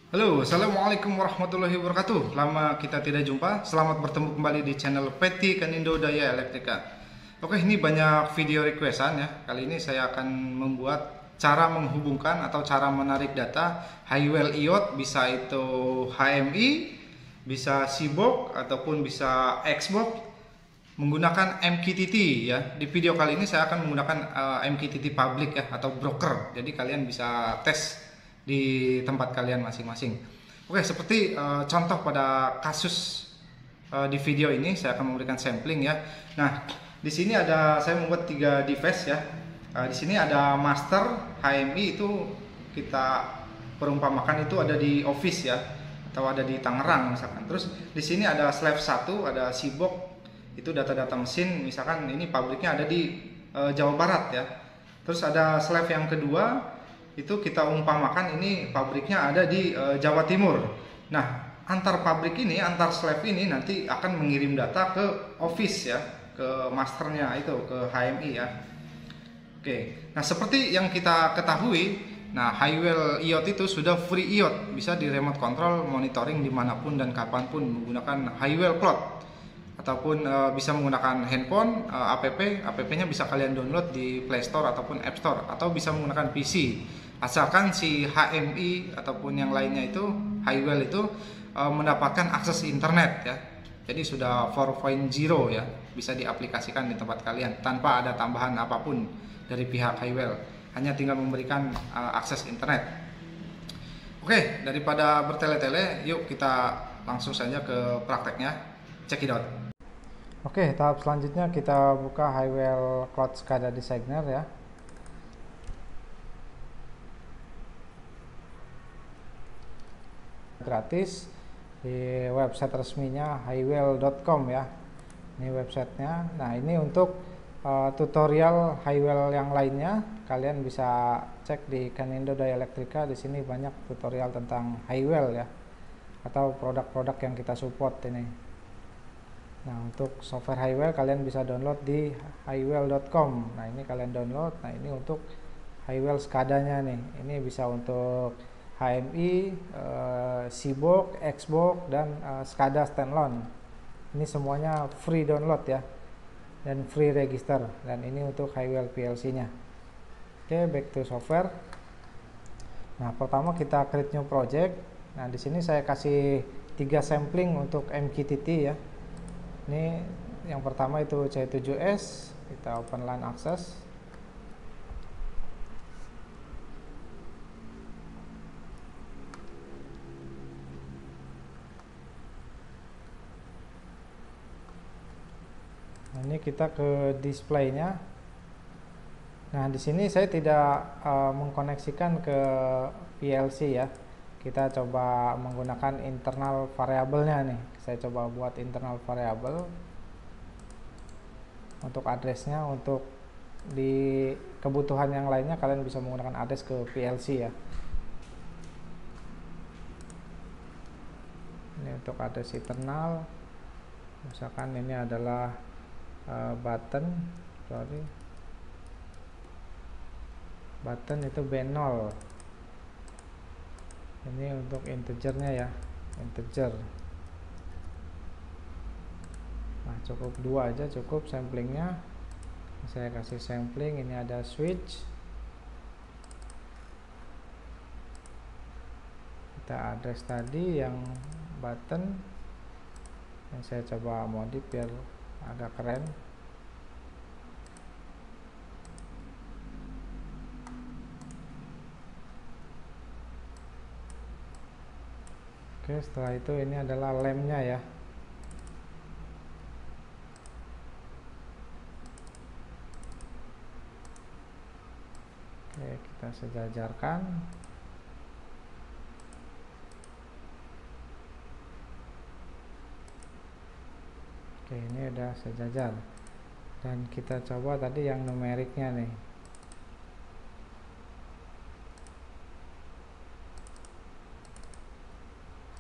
Halo, assalamualaikum warahmatullahi wabarakatuh. Lama kita tidak jumpa. Selamat bertemu kembali di channel Peti Kanindo Daya Elektrika. Oke, ini banyak video requestan ya. Kali ini saya akan membuat cara menghubungkan atau cara menarik data Highwell IoT, bisa itu HMI, bisa Seabox ataupun bisa Xbox menggunakan MQTT ya. Di video kali ini saya akan menggunakan MQTT public ya, atau broker. Jadi kalian bisa tes di tempat kalian masing-masing. Oke, seperti contoh pada kasus di video ini saya akan memberikan sampling ya. Nah, di sini saya membuat 3 device ya. Di sini ada master HMI, itu kita perumpamakan itu ada di office ya, atau ada di Tangerang misalkan. Terus di sini ada slave 1, ada Seabox, itu data-data mesin, misalkan ini pabriknya ada di Jawa Barat ya. Terus ada slave yang kedua, itu kita umpamakan ini pabriknya ada di Jawa Timur. Nah, antar pabrik ini, antar slave ini nanti akan mengirim data ke office ya, ke masternya itu, ke HMI ya. Oke, nah seperti yang kita ketahui, nah Highwell IoT itu sudah free IoT, bisa di remote control, monitoring dimanapun dan kapanpun menggunakan Highwell Cloud, ataupun bisa menggunakan handphone, app-nya bisa kalian download di Play Store ataupun App Store, atau bisa menggunakan PC, asalkan si HMI ataupun yang lainnya itu, Highwell itu mendapatkan akses internet ya. Jadi sudah 4.0 ya, bisa diaplikasikan di tempat kalian tanpa ada tambahan apapun dari pihak Highwell, hanya tinggal memberikan akses internet. Oke, daripada bertele-tele, yuk kita langsung saja ke prakteknya. Check it out. Oke, tahap selanjutnya kita buka Highwell Cloud SCADA Designer ya. Gratis di website resminya highwell.com ya. Ini websitenya. Nah, ini untuk tutorial Highwell yang lainnya kalian bisa cek di Kanindo Daya Elektrika. Di sini banyak tutorial tentang Highwell ya, atau produk-produk yang kita support ini. Nah, untuk software Highwell kalian bisa download di highwell.com. Nah, ini kalian download. Nah, ini untuk Highwell SCADA-nya nih. Ini bisa untuk HMI, Seabox, Xbox, dan SCADA standalone. Ini semuanya free download ya, dan free register. Dan ini untuk Highwell PLC-nya. Oke, back to software. Nah, pertama kita create new project. Nah, di sini saya kasih 3 sampling untuk MQTT ya. Ini yang pertama itu C7S, kita open LAN access. Nah, ini kita ke displaynya. Nah, di sini saya tidak mengkoneksikan ke PLC ya. Kita coba menggunakan internal variabelnya nih. Saya coba buat internal variable untuk addressnya. Untuk di kebutuhan yang lainnya kalian bisa menggunakan address ke PLC ya. Ini untuk address internal, misalkan ini adalah button itu B0. Ini untuk integernya ya, integer. Nah, cukup 2 aja, cukup samplingnya. Saya kasih sampling, ini ada switch. Kita address tadi yang button, yang saya coba modif biar agak keren. Oke, setelah itu ini adalah lamp-nya ya. Oke, kita sejajarkan. Oke, ini udah sejajar. Dan kita coba tadi yang numeriknya nih.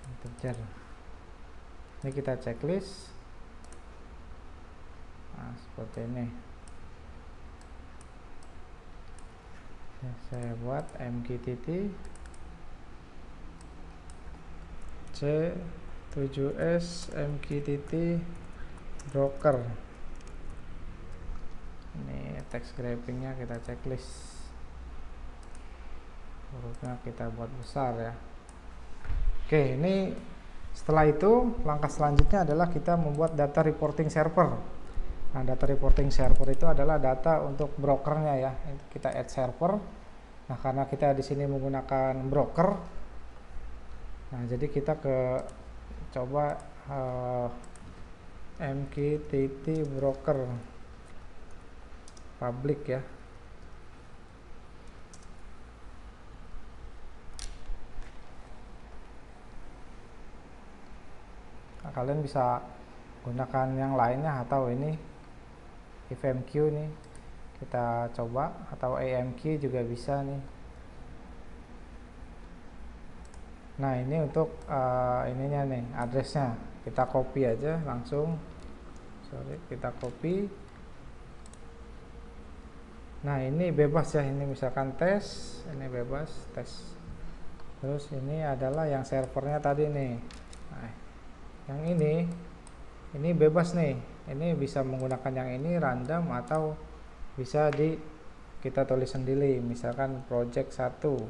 Integer. Ini kita checklist. Nah, seperti ini. Ya, saya buat MQTT C7S MQTT broker. Ini text wrappingnya kita checklist, hurufnya kita buat besar ya. Oke, ini setelah itu langkah selanjutnya adalah kita membuat data reporting server. Nah, data reporting server itu adalah data untuk brokernya ya. Kita add server. Nah, karena kita di sini menggunakan broker, nah jadi kita coba MQTT broker public ya. Nah, kalian bisa gunakan yang lainnya atau ini ifmq nih kita coba, atau AMQ juga bisa nih. Nah, ini untuk ininya nih, addressnya kita copy aja langsung, kita copy. Nah, ini bebas ya, ini misalkan tes, ini bebas tes. Terus ini adalah yang servernya tadi nih. Nah, yang ini bebas nih, ini bisa menggunakan yang ini random atau bisa kita tulis sendiri, misalkan project 1.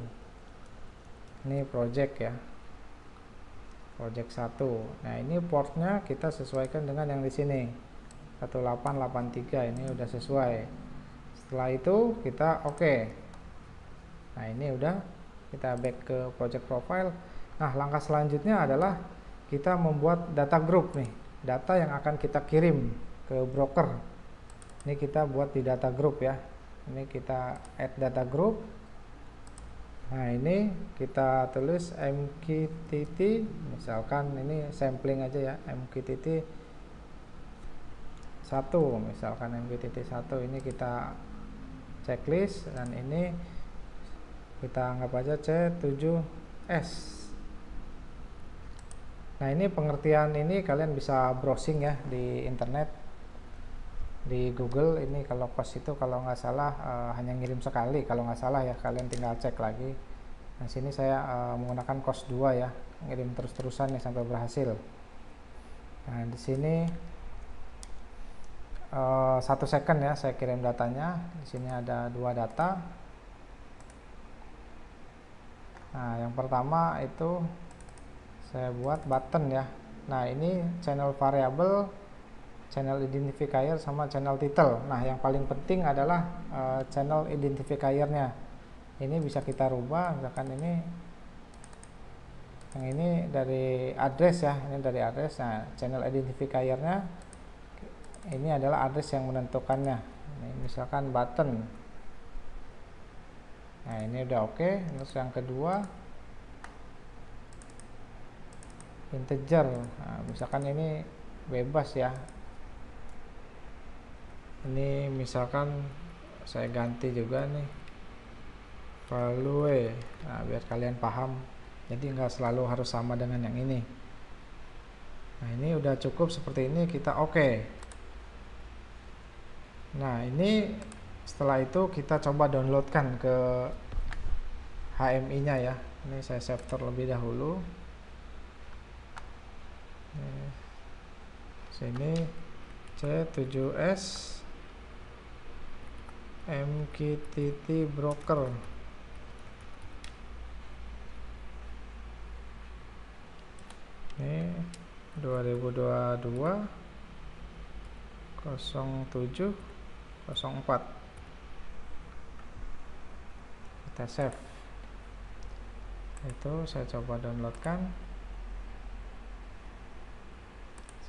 Ini project ya, project 1. Nah, ini portnya kita sesuaikan dengan yang di sini 1883, ini udah sesuai. Setelah itu kita oke. Nah, ini udah, kita back ke project profile. Nah, langkah selanjutnya adalah kita membuat data group nih, data yang akan kita kirim ke broker. Ini kita buat di data group ya. Ini kita add data group. Nah, ini kita tulis MQTT, misalkan ini sampling aja ya, MQTT 1, misalkan MQTT 1 ini kita checklist, dan ini kita anggap aja C7S. Nah, ini pengertian ini kalian bisa browsing ya di internet, di Google. Ini kalau cost itu kalau nggak salah hanya ngirim sekali, kalau nggak salah ya, kalian tinggal cek lagi. Nah, sini saya menggunakan cost 2 ya, ngirim terus-terusan nih sampai berhasil. Nah, di sini 1 second ya saya kirim datanya. Di sini ada 2 data. Nah, yang pertama itu saya buat button ya. Nah, ini channel variable, channel identifier sama channel title. Nah, yang paling penting adalah channel identifier-nya. Ini bisa kita rubah, misalkan ini, yang ini dari address ya, ini dari address. Nah, channel identifier-nya ini adalah address yang menentukannya. Ini misalkan button. Nah, ini udah oke. Terus yang kedua integer. Nah, misalkan ini bebas ya. Ini misalkan saya ganti juga nih value. Nah, biar kalian paham, jadi nggak selalu harus sama dengan yang ini. Nah, ini udah cukup seperti ini, kita oke. Nah, ini setelah itu kita coba downloadkan ke HMI nya ya. Ini saya save terlebih dahulu. Sini C7S MQTT broker. Ini 2022 0704. Kita save. Itu saya coba downloadkan.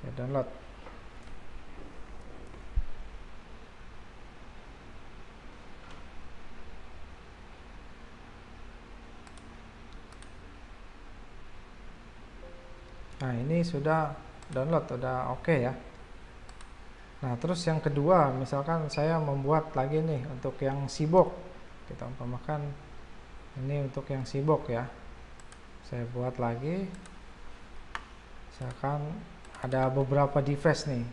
Saya download. Nah, ini sudah download, udah oke ya. Nah, terus yang kedua, misalkan saya membuat lagi nih untuk yang sibuk. Kita umpamakan ini untuk yang sibuk ya. Saya buat lagi. Misalkan ada beberapa device nih.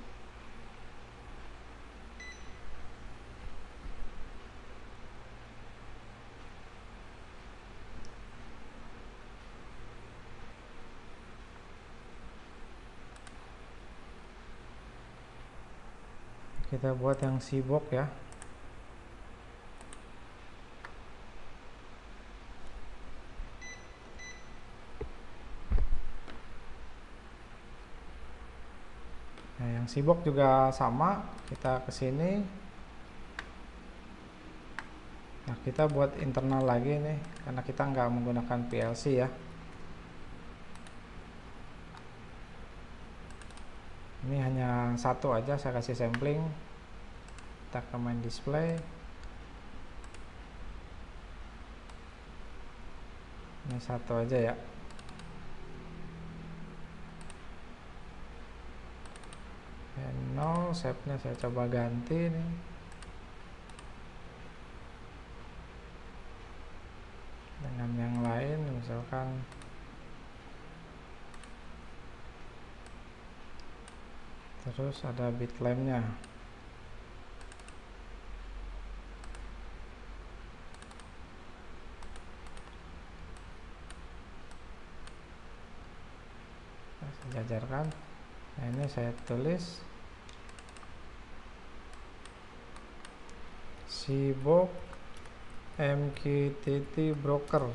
kita buat yang sibuk ya. Nah, yang sibuk juga sama, kita ke sini. Nah, kita buat internal lagi nih, karena kita nggak menggunakan PLC ya. Ini hanya satu aja, saya kasih sampling. Kita ke main display. Ini satu aja ya. Nol, shape-nya saya coba ganti nih. Dengan yang lain, misalkan terus ada bit clampnya. Saya jajarkan. Nah, ini saya tulis sibuk MQTT broker.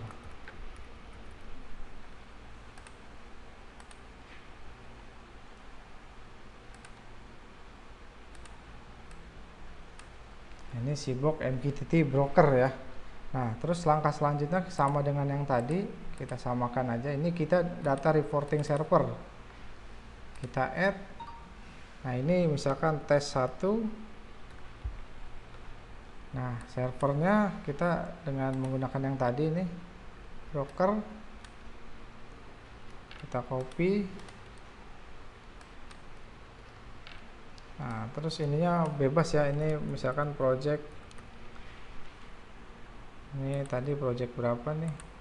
Ini sibuk MQTT broker ya. Nah, terus langkah selanjutnya sama dengan yang tadi, kita samakan aja. Ini kita data reporting server. Kita add. Nah, ini misalkan tes 1. Nah, servernya kita dengan menggunakan yang tadi nih, broker. Kita copy. Nah, terus ininya bebas ya, ini misalkan project. Ini tadi project berapa nih?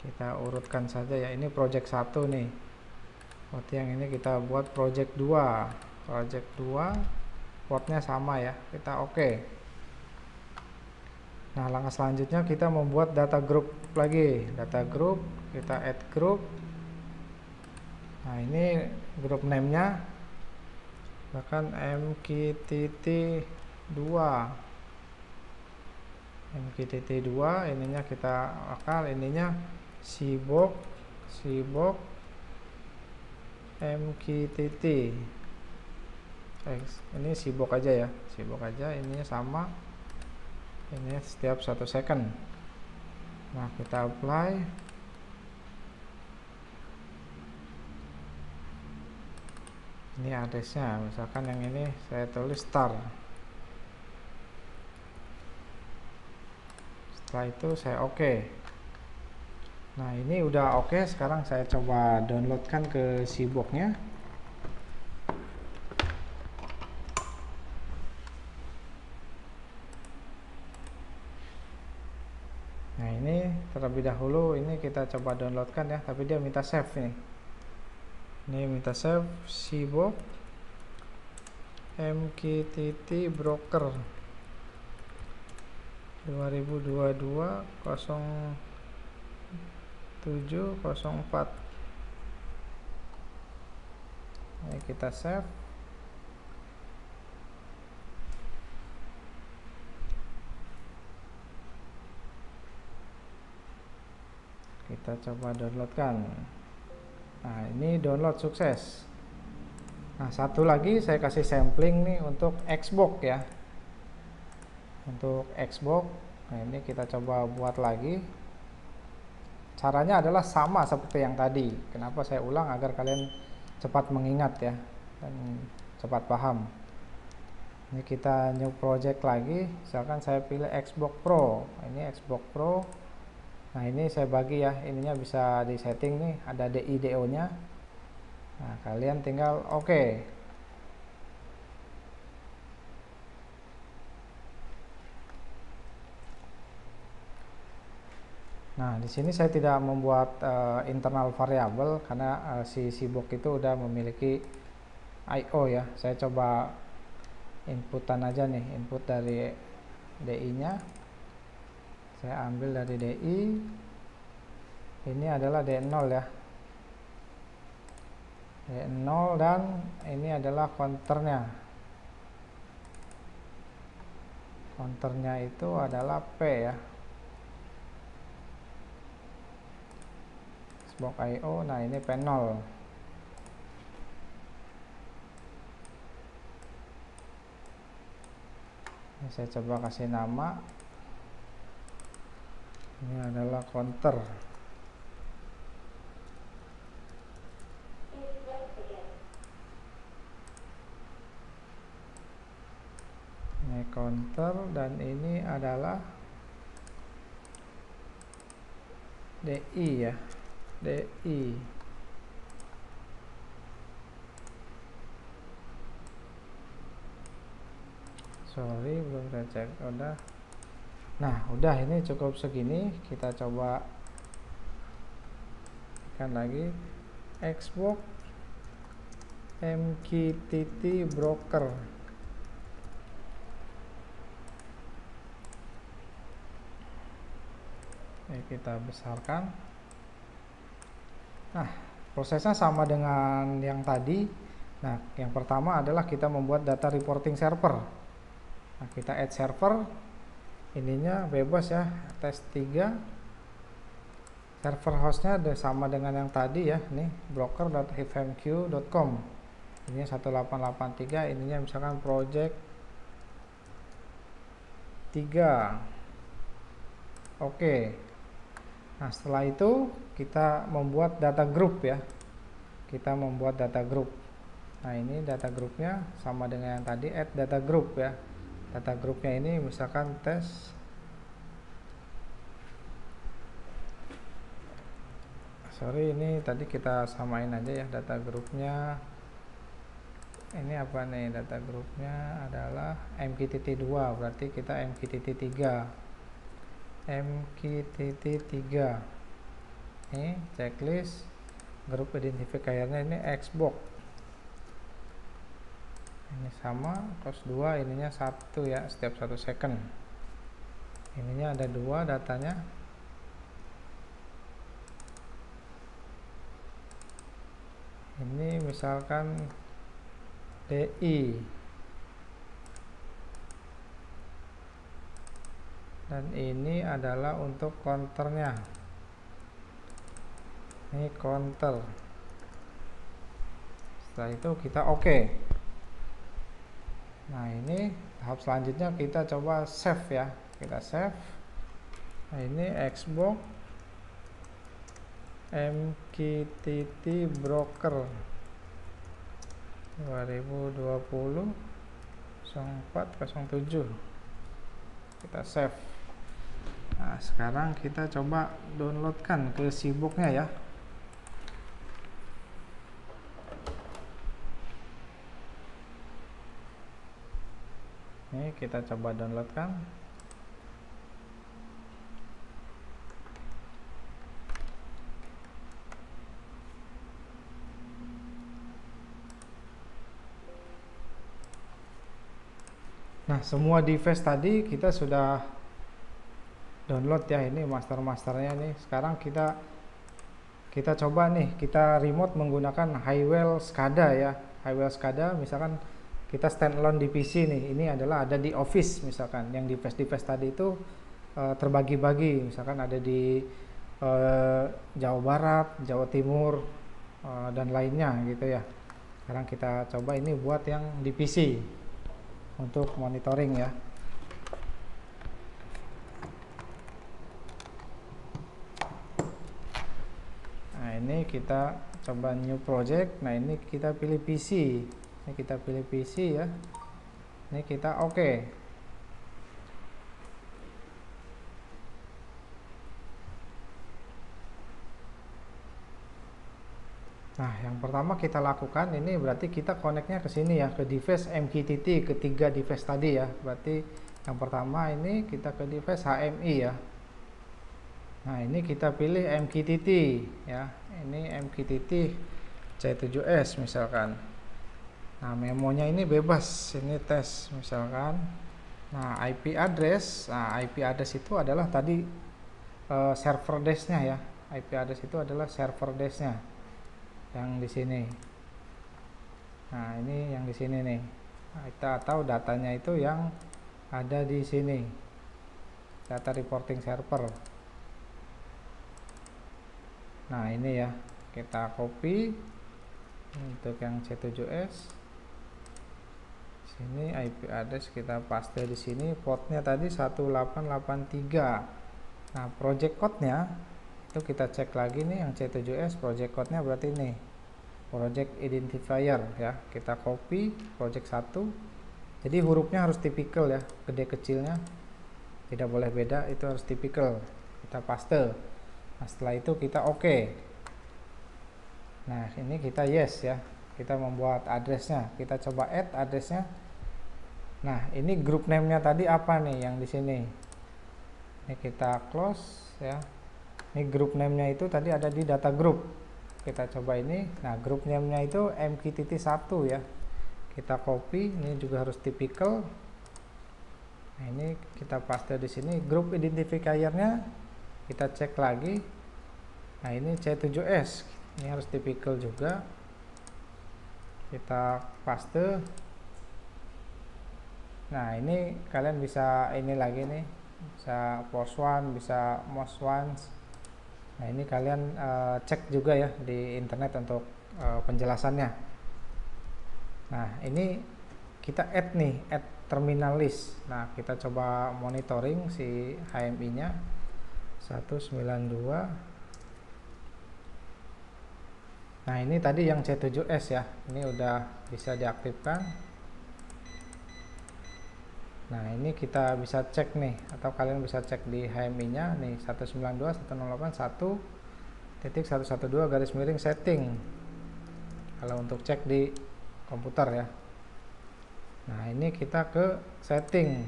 Kita urutkan saja ya, ini project 1 nih. Berarti yang ini kita buat project 2. Project 2, portnya sama ya, kita oke. Nah, langkah selanjutnya kita membuat data group lagi. Data group, kita add group. Nah, ini group name-nya bahkan MQTT2. MQTT2, ininya kita akal, ininya sibuk MQTT. Ini sibuk aja ya, sibuk aja, ininya sama. Ini setiap 1 second. Nah, kita apply. Ini address-nya, misalkan yang ini saya tulis star. Setelah itu saya oke. Nah, ini udah oke. Sekarang saya coba downloadkan ke sibuknya. Nah, ini terlebih dahulu ini kita coba downloadkan ya, tapi dia minta save nih. Ini minta save sibuk MQTT broker 2022 0704. Ini kita save. Kita coba downloadkan. Nah, ini download sukses. Nah, satu lagi saya kasih sampling nih untuk Xbox ya. Untuk Xbox, nah ini kita coba buat lagi. Caranya adalah sama seperti yang tadi. Kenapa saya ulang? Agar kalian cepat mengingat ya, dan cepat paham. Ini kita new project lagi. Misalkan saya pilih Xbox Pro. Ini Xbox Pro. Nah, ini saya bagi ya, ininya bisa di setting nih, ada DI DO nya. Nah, kalian tinggal oke. Nah, di sini saya tidak membuat internal variable karena si sibuk itu udah memiliki IO ya. Saya coba inputan aja nih, input dari DI nya. Saya ambil dari DI. Ini adalah D0 ya. D0 dan ini adalah counternya. Counternya itu adalah P ya. Xbox IO. Nah, ini P0. Ini saya coba kasih nama. Ini adalah counter. Ini counter dan ini adalah DI ya. DI. Sorry, belum saya cek. Udah. Nah, udah, ini cukup segini. Kita coba kan lagi Xbox MQTT broker. Kita besarkan. Nah, prosesnya sama dengan yang tadi. Nah, yang pertama adalah kita membuat data reporting server. Nah, kita add server. Ininya bebas ya, test3. Server hostnya sama dengan yang tadi ya, nih broker.fmq.com. Ini 1883, ininya misalkan project 3. Oke. Nah, setelah itu kita membuat data group ya. Kita membuat data group. Nah, ini data groupnya sama dengan yang tadi, add data group ya. Data groupnya ini misalkan tes. Sorry, ini tadi kita samain aja ya data groupnya. Ini apa nih? Data groupnya adalah MQTT2, berarti kita MQTT3. MQTT3. Ini checklist, grup identifiernya ini Xbox. Ini sama, cos 2, ininya 1 ya, setiap 1 second. Ininya ada 2 datanya. Ini misalkan DI. Dan ini adalah untuk counternya. Ini counter. Setelah itu kita oke. Nah, ini tahap selanjutnya kita coba save ya. Kita save. Nah, ini Xbox MQTT broker 2020 0407. Kita save. Nah, sekarang kita coba downloadkan ke sibuknya ya. Ini kita coba downloadkan. Nah, semua device tadi kita sudah download ya. Ini master-masternya nih. Sekarang kita coba nih, kita remote menggunakan Highwell SCADA ya. Highwell SCADA misalkan kita standalone di PC nih. Ini adalah ada di Office misalkan. Yang device-device tadi itu terbagi-bagi. Misalkan ada di Jawa Barat, Jawa Timur, dan lainnya gitu ya. Sekarang kita coba ini buat yang di PC untuk monitoring ya. Nah, ini kita coba new project. Nah, ini kita pilih PC. Ini kita pilih PC ya. Ini kita oke. Nah, yang pertama kita lakukan ini berarti kita connect-nya ke sini ya, ke device MQTT, ketiga device tadi ya. Berarti yang pertama ini kita ke device HMI ya. Nah, ini kita pilih MQTT ya. Ini MQTT C7S misalkan. Nah, memonya ini bebas, ini tes misalkan. Nah, IP address. Nah, IP address itu adalah tadi server desk-nya ya. IP address itu adalah server desk-nya yang di sini. Nah, ini yang di sini nih. Nah, kita tahu datanya itu yang ada di sini. Data reporting server. Nah, ini ya. Kita copy untuk yang C7S. Sini IP address kita paste di sini. Portnya tadi 1883. Nah, project code-nya itu kita cek lagi nih, yang C7S project code-nya berarti ini. Project identifier ya. Kita copy project 1. Jadi hurufnya harus tipikal ya, gede kecilnya tidak boleh beda, itu harus tipikal. Kita paste. Nah, setelah itu kita oke. Nah, ini kita yes ya. Kita membuat addressnya. Kita coba add addressnya. Nah, ini group name-nya tadi apa nih yang di sini? Ini kita close ya. Ini group name-nya itu tadi ada di data group. Kita coba ini. Nah, group name-nya itu MQTT1 ya. Kita copy, ini juga harus typical. Nah, ini kita paste di sini. Group identifier-nya kita cek lagi. Nah, ini C7S. Ini harus typical juga. Kita paste. Nah, ini kalian bisa ini lagi nih. Bisa force one, bisa most ones. Nah, ini kalian cek juga ya di internet untuk penjelasannya. Nah, ini kita add nih, add terminal list. Nah, kita coba monitoring si HMI-nya 192. Nah, ini tadi yang C7S ya. Ini udah bisa diaktifkan. Nah, ini kita bisa cek nih, atau kalian bisa cek di HMI-nya nih 192.168.1.112 garis miring setting. Kalau untuk cek di komputer ya. Nah, ini kita ke setting.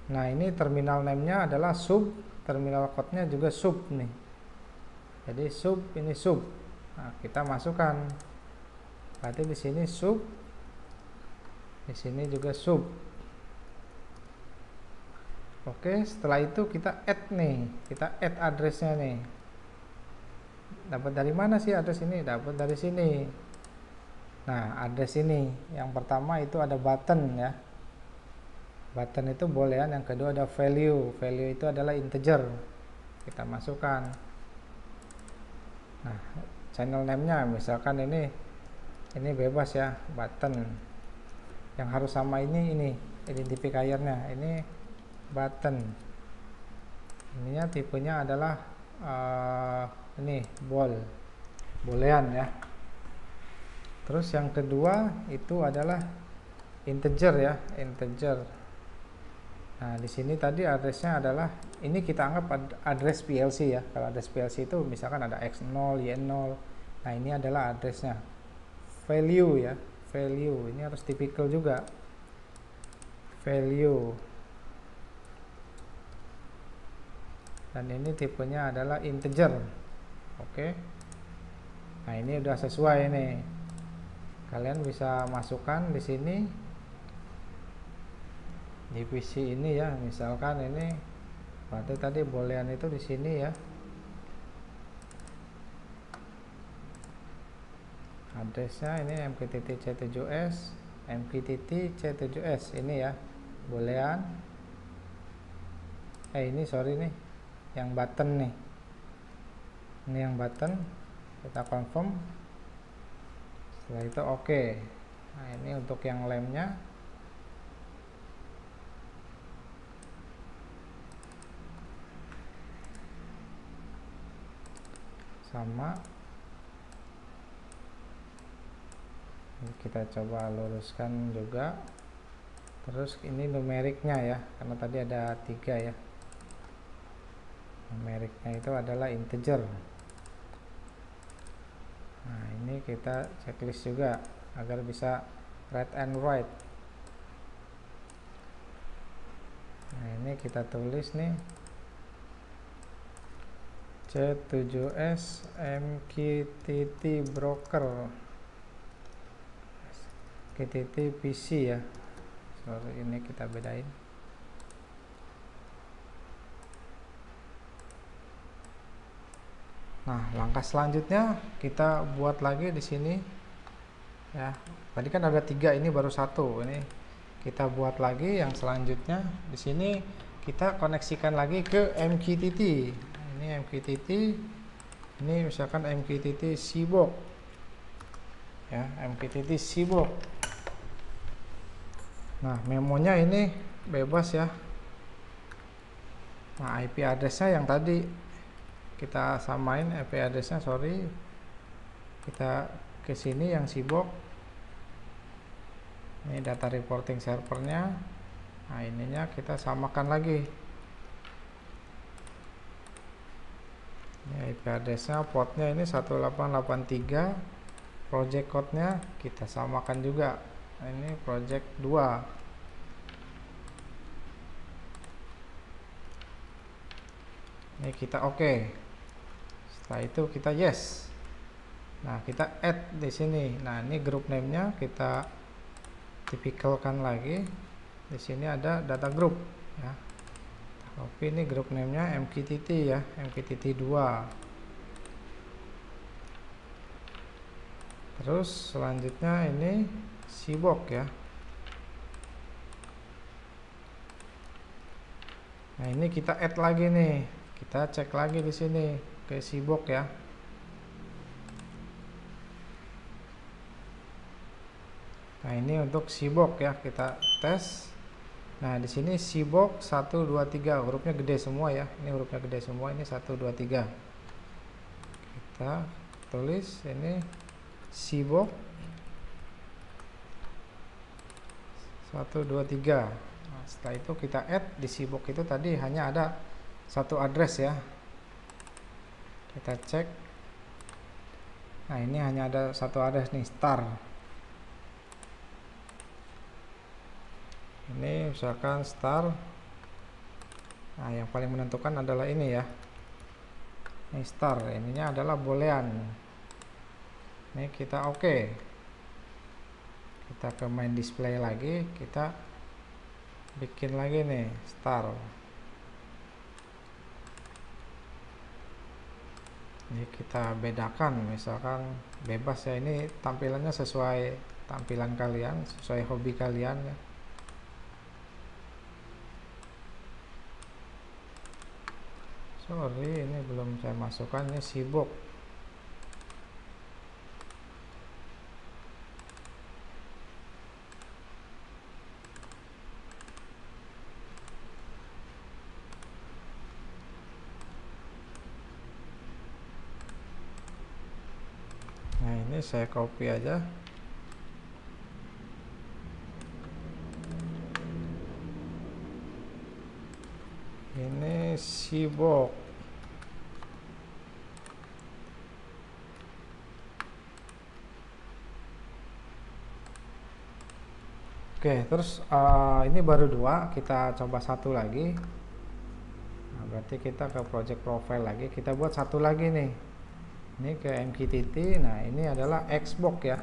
Nah, ini terminal name-nya adalah sub, terminal code-nya juga sub nih. Jadi sub, ini sub. Nah, kita masukkan. Berarti di sini sub. Di sini juga sub. Oke, setelah itu kita add nih. Kita add address-nya nih. Dapat dari mana sih address ini? Dapat dari sini. Nah, address ini yang pertama itu ada button ya. Button itu boolean, yang kedua ada value. Value itu adalah integer. Kita masukkan. Nah, channel name-nya misalkan ini bebas ya, button. Yang harus sama ini identifier-nya. Ini button. Ininya tipenya adalah ini boolean ya. Terus yang kedua itu adalah integer ya, integer. Nah, di sini tadi addressnya adalah, ini kita anggap address PLC ya. Kalau address PLC itu misalkan ada X0, Y0. Nah, ini adalah addressnya. Value ya, value. Ini harus typical juga. Value. Dan ini tipenya adalah integer. Oke. Nah, ini udah sesuai nih. Kalian bisa masukkan di sini divisi ini ya, misalkan ini berarti tadi boolean itu di sini ya. Addressnya ini MQTT C7S, MQTT C7S ini ya, boolean. Ini sorry nih, yang button nih. Ini yang button, kita confirm. Setelah itu oke. Nah, ini untuk yang lamp-nya. Sama. Ini kita coba luruskan juga. Terus ini numeriknya ya, karena tadi ada 3 ya. Numeriknya itu adalah integer. Nah, ini kita checklist juga agar bisa read and write. Nah, ini kita tulis nih C7S MQTT broker, MQTT PC ya. Sorry, ini kita bedain. Nah, langkah selanjutnya kita buat lagi di sini ya. Tadi kan ada 3, ini baru 1. Ini kita buat lagi yang selanjutnya. Di sini kita koneksikan lagi ke MQTT. Nah, ini MQTT, ini misalkan MQTT Seabox ya, MQTT Seabox. Nah, memonya ini bebas ya. Nah, IP address-nya yang tadi kita samain, IP address-nya, sorry, kita ke sini yang Seabox. Ini data reporting servernya. Nah, ininya kita samakan lagi. Ini IP address-nya, portnya ini 1883, project code-nya kita samakan juga. Nah, ini project 2. Ini kita oke. Setelah itu kita yes. Nah, kita add di sini. Nah, ini group name-nya kita tipikalkan lagi. Di sini ada data group ya. Copy ini group name-nya MQTT ya, MQTT 2. Terus selanjutnya ini Seabox ya. Nah, ini kita add lagi nih. Kita cek lagi di sini ke Seabox ya. Nah, ini untuk Seabox ya, kita tes. Nah, di sini Seabox 1 2 3, hurufnya gede semua ya. Ini hurufnya gede semua, ini 1 2 3. Kita tulis ini Seabox 1 2 3. Nah, setelah itu kita add di Seabox itu tadi hanya ada 1 address ya. Kita cek. Nah, ini hanya ada 1 address nih, star. Ini misalkan star. Nah, yang paling menentukan adalah ini ya. Ini star, ininya adalah boolean. Ini kita oke. Kita ke main display lagi, kita bikin lagi nih star. Ini kita bedakan, misalkan bebas ya, ini tampilannya sesuai tampilan kalian, sesuai hobi kalian ya. Sorry, ini belum saya masukkan, ini Seabox. Nah, ini saya copy aja. Ini Seabox. Oke, terus ini baru 2, kita coba 1 lagi. Nah, berarti kita ke project profile lagi, kita buat 1 lagi nih. Ini ke MQTT. Nah, ini adalah Xbox ya.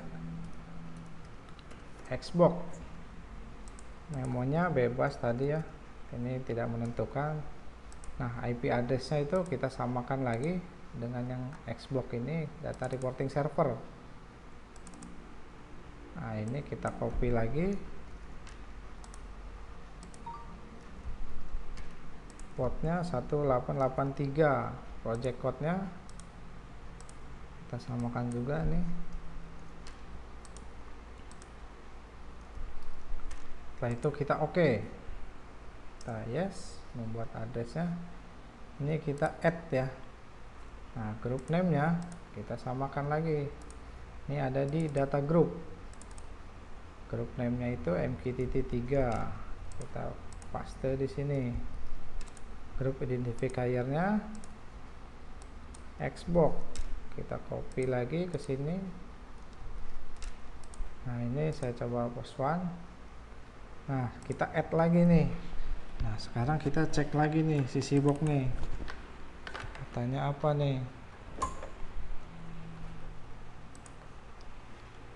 Xbox. Memonya bebas tadi ya. Ini tidak menentukan. Nah, IP address-nya itu kita samakan lagi dengan yang Xbox ini, data reporting server. Nah, ini kita copy lagi. Portnya 1883, project code-nya kita samakan juga nih. Setelah itu kita oke. Kita yes, membuat addressnya. Ini kita add ya. Nah, group name-nya kita samakan lagi. Ini ada di data group. Group name-nya itu MQTT 3. Kita paste di sini. Group identifier-nya Xbox. Kita copy lagi ke sini. Nah, ini saya coba post one. Nah, kita add lagi nih. Nah, sekarang kita cek lagi nih si Seabox nih. Katanya apa nih?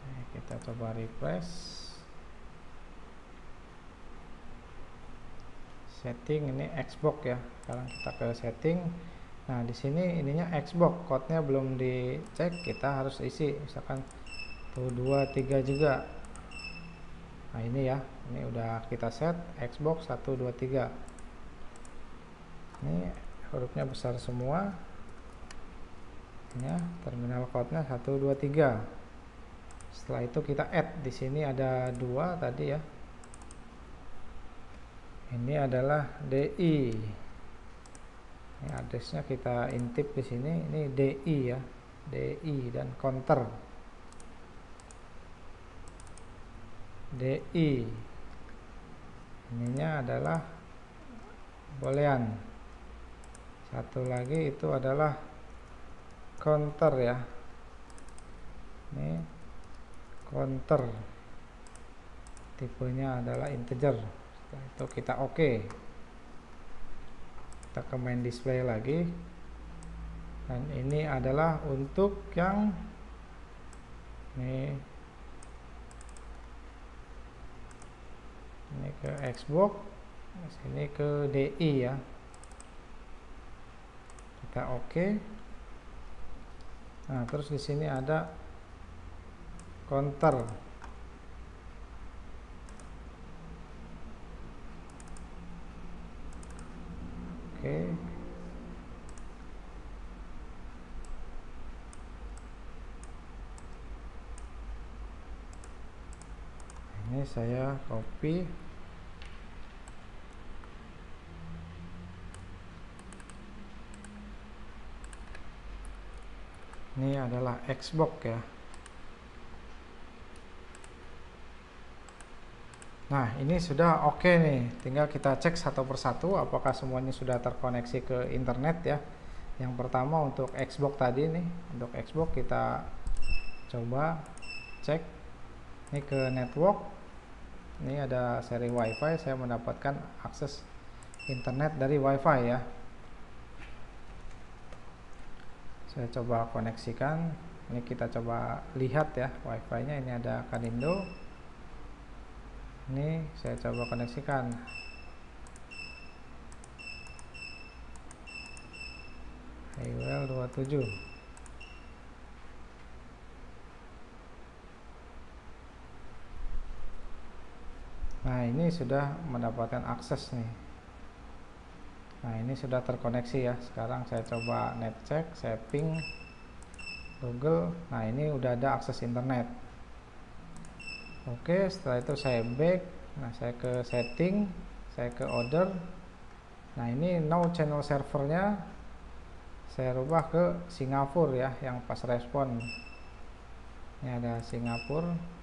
Nah, kita coba refresh. Setting, ini Xbox ya. Sekarang kita ke setting. Nah, di sini ininya Xbox, code-nya belum dicek, kita harus isi misalkan 123 juga. Nah ini ya, ini udah kita set Xbox 123. Ini hurufnya besar semua ya, terminal code-nya 123. Setelah itu kita add, di sini ada 2 tadi ya. Ini adalah DI. Ini addressnya kita intip di sini, ini DI ya, DI dan counter DI. Ininya adalah boolean. Satu lagi itu adalah counter ya. Ini counter, tipenya adalah integer. Setelah itu kita oke. Kita ke main display lagi. Dan ini adalah untuk yang ini ke Xbox, sini ke DI ya. Kita oke. Nah, terus di sini ada counter. Oke. Ini saya copy. Ini adalah Xbox ya. Nah, ini sudah oke nih. Tinggal kita cek satu persatu apakah semuanya sudah terkoneksi ke internet ya. Yang pertama untuk Xbox tadi nih, untuk Xbox kita coba cek. Ini ke network. Ini ada seri WiFi, saya mendapatkan akses internet dari WiFi ya. Saya coba koneksikan. Ini kita coba lihat ya WiFi-nya. Ini ada Kanindo. Ini saya coba koneksikan. Highwell 27. Nah, ini sudah mendapatkan akses nih. Nah, ini sudah terkoneksi ya. Sekarang saya coba net check, saya ping Google. Nah, ini udah ada akses internet. Oke, setelah itu saya back. Nah, saya ke setting, saya ke order. Nah, ini no channel servernya saya rubah ke Singapura ya, yang pas respon. Ini ada Singapura.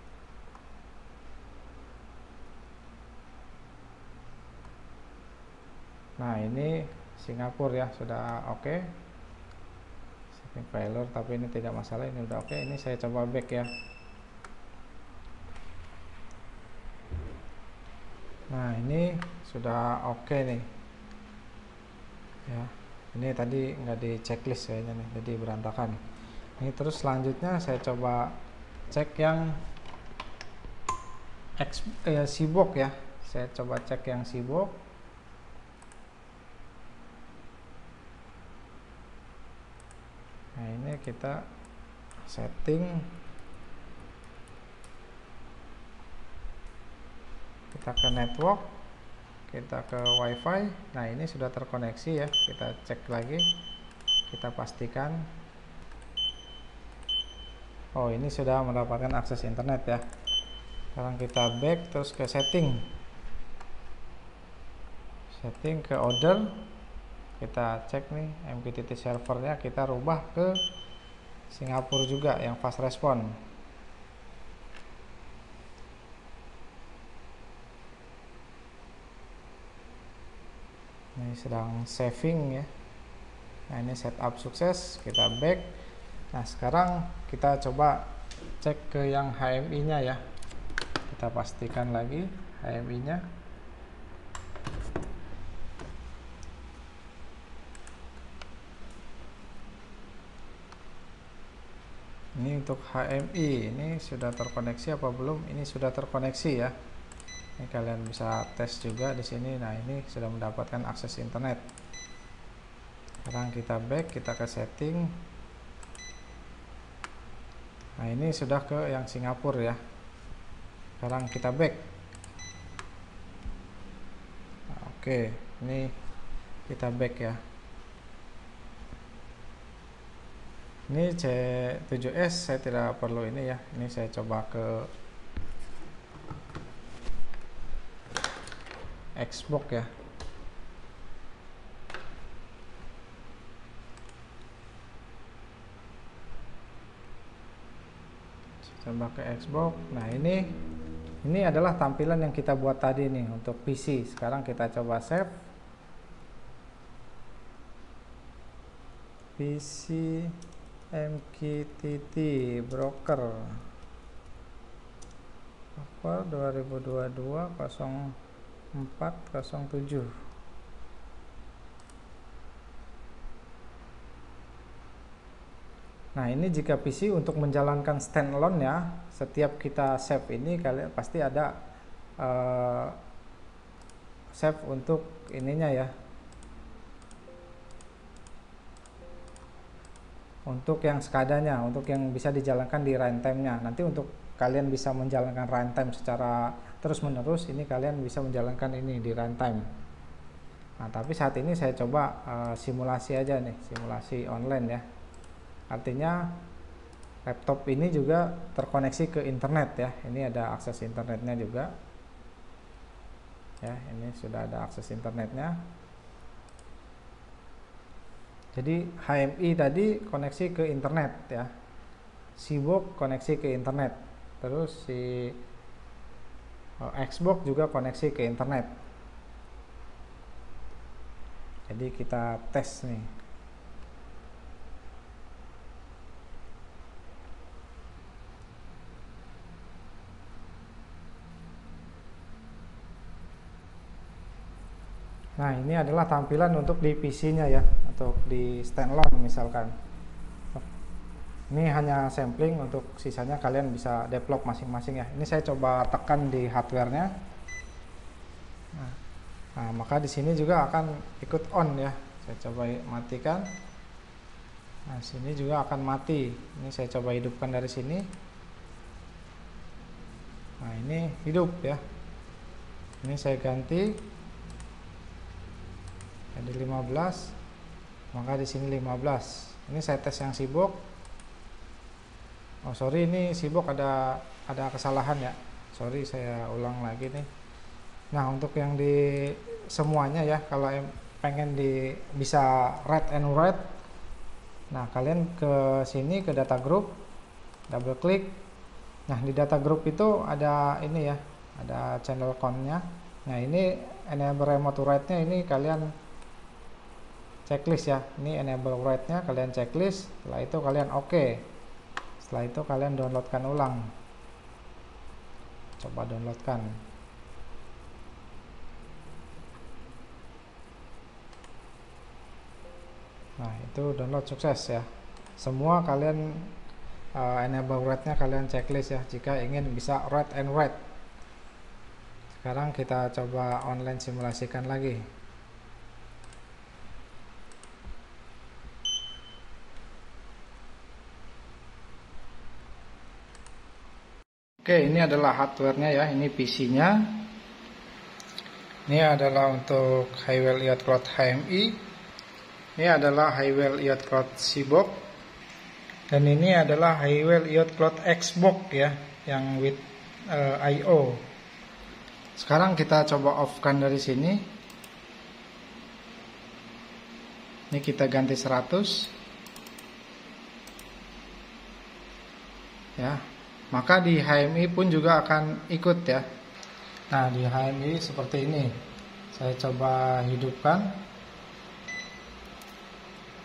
Nah, ini Singapura ya, sudah oke. Setting failure, tapi ini tidak masalah, ini udah oke. Ini saya coba back ya. Nah, ini sudah oke nih ya. Ini tadi nggak di checklist kayaknya nih, jadi berantakan. Ini terus selanjutnya saya coba cek yang Seabox ya. Saya coba cek yang Seabox. Nah, ini kita setting, kita ke network, kita ke WiFi. Nah, ini sudah terkoneksi ya. Kita cek lagi, kita pastikan. Oh, ini sudah mendapatkan akses internet ya. Sekarang kita back terus ke setting, ke order. Kita cek nih MQTT servernya, kita rubah ke Singapura juga yang fast respon. Ini sedang saving ya. Nah, ini setup sukses, kita back. Nah, sekarang kita coba cek ke yang HMI nya ya. Kita pastikan lagi HMI nya. Ini untuk HMI, ini sudah terkoneksi apa belum? Ini sudah terkoneksi ya. Ini kalian bisa tes juga di sini. Nah, ini sudah mendapatkan akses internet. Sekarang kita back, kita ke setting. Nah, ini sudah ke yang Singapura ya. Sekarang kita back. Nah, oke, ini kita back ya. Ini C7S saya tidak perlu ini ya. Ini saya coba ke Xbox ya. Coba ke Xbox. Nah, ini adalah tampilan yang kita buat tadi nih untuk PC. Sekarang kita coba save. PC MQTT broker apa 2022 0407. Nah, ini jika PC untuk menjalankan standalone ya, setiap kita save ini kalian pasti ada save untuk ininya ya, untuk yang sekadanya, untuk yang bisa dijalankan di runtime-nya. Nanti untuk kalian bisa menjalankan runtime secara terus-menerus, ini kalian bisa menjalankan ini di runtime. Nah, tapi saat ini saya coba simulasi aja nih, simulasi online ya. Artinya laptop ini juga terkoneksi ke internet ya. Ini ada akses internetnya juga. Ya, ini sudah ada akses internetnya. Jadi HMI tadi koneksi ke internet ya. Seabook koneksi ke internet. Terus si Xbox juga koneksi ke internet. Jadi kita tes nih. Nah, ini adalah tampilan untuk di PC-nya ya, untuk di standalone misalkan. Ini hanya sampling, untuk sisanya kalian bisa develop masing-masing ya. Ini saya coba tekan di hardware-nya. Nah, maka di sini juga akan ikut on ya. Saya coba matikan. Nah, sini juga akan mati. Ini saya coba hidupkan dari sini. Nah, ini hidup ya. Ini saya ganti. Ada 15, maka di sini 15. Ini saya tes yang Seabook. Oh sorry, ini Seabook ada kesalahan ya. Sorry, saya ulang lagi nih. Nah, untuk yang di semuanya ya, kalau pengen bisa read and write, nah kalian ke sini ke data group, double klik. Nah, di data group itu ada ini ya, ada channel count-nya. Nah, ini enable remote write-nya, ini kalian checklist ya. Ini enable write-nya kalian checklist. Setelah itu kalian oke. Setelah itu kalian downloadkan ulang. Coba downloadkan. Nah, itu download sukses ya. Semua kalian enable write-nya kalian checklist ya, jika ingin bisa read and write. Sekarang kita coba online simulasikan lagi. Oke, ini adalah hardware-nya ya, ini PC-nya. Ini adalah untuk Highwell IOT Cloud HMI. Ini adalah Highwell IOT Cloud Seabook. Dan ini adalah Highwell IOT Cloud Xbox ya, yang with I/O. Sekarang kita coba off-kan dari sini. Ini kita ganti 100. Ya. Maka di HMI pun juga akan ikut ya. Nah, di HMI seperti ini. Saya coba hidupkan.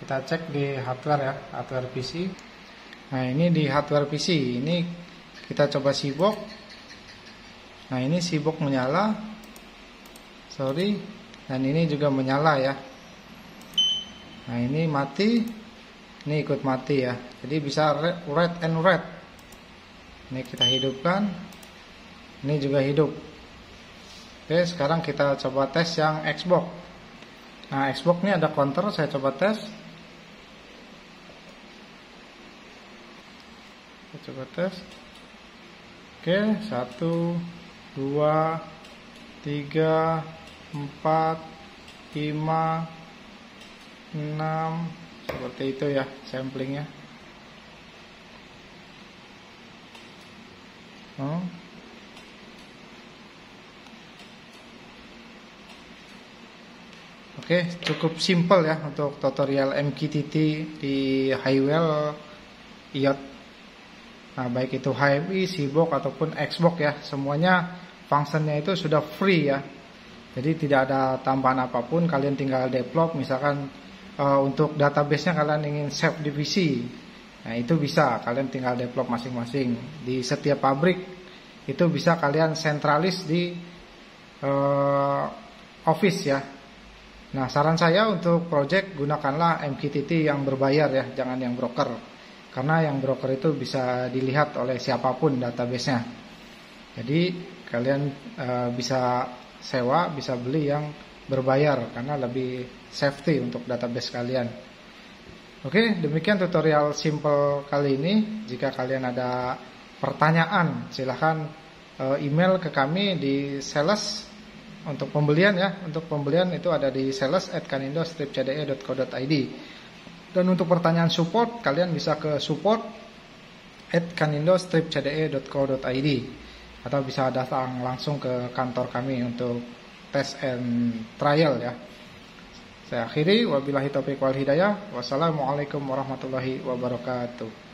Kita cek di hardware ya, hardware PC. Nah, ini di hardware PC. Ini kita coba Seabook. Nah, ini Seabook menyala. Sorry. Dan ini juga menyala ya. Nah, ini mati. Ini ikut mati ya. Jadi bisa read and write. Ini kita hidupkan. Ini juga hidup. Oke, sekarang kita coba tes yang Xbox. Nah, Xbox ini ada counter, saya coba tes. Saya coba tes. Oke, 1, 2, 3, 4, 5, 6, seperti itu ya samplingnya. Oke, cukup simple ya untuk tutorial MQTT di Highwell IoT. Nah, baik itu HMI, Seabox ataupun Xbox ya, semuanya fungsinya itu sudah free ya. Jadi tidak ada tambahan apapun, kalian tinggal develop. Misalkan untuk database-nya kalian ingin save di PC, nah itu bisa kalian tinggal develop masing-masing. Di setiap pabrik itu bisa kalian sentralis di Office ya. Nah, saran saya untuk project gunakanlah MQTT yang berbayar ya, jangan yang broker. Karena yang broker itu bisa dilihat oleh siapapun database-nya. Jadi kalian bisa sewa, bisa beli yang berbayar karena lebih safety untuk database kalian. Oke, demikian tutorial simple kali ini. Jika kalian ada pertanyaan, silahkan email ke kami di sales untuk pembelian ya. Untuk pembelian itu ada di sales@kanindo-cde.co.id. Dan untuk pertanyaan support, kalian bisa ke support@kanindo-cde.co.id atau bisa datang langsung ke kantor kami untuk test and trial ya. Saya akhiri, wabillahi taufiq wal hidayah. Wassalamualaikum warahmatullahi wabarakatuh.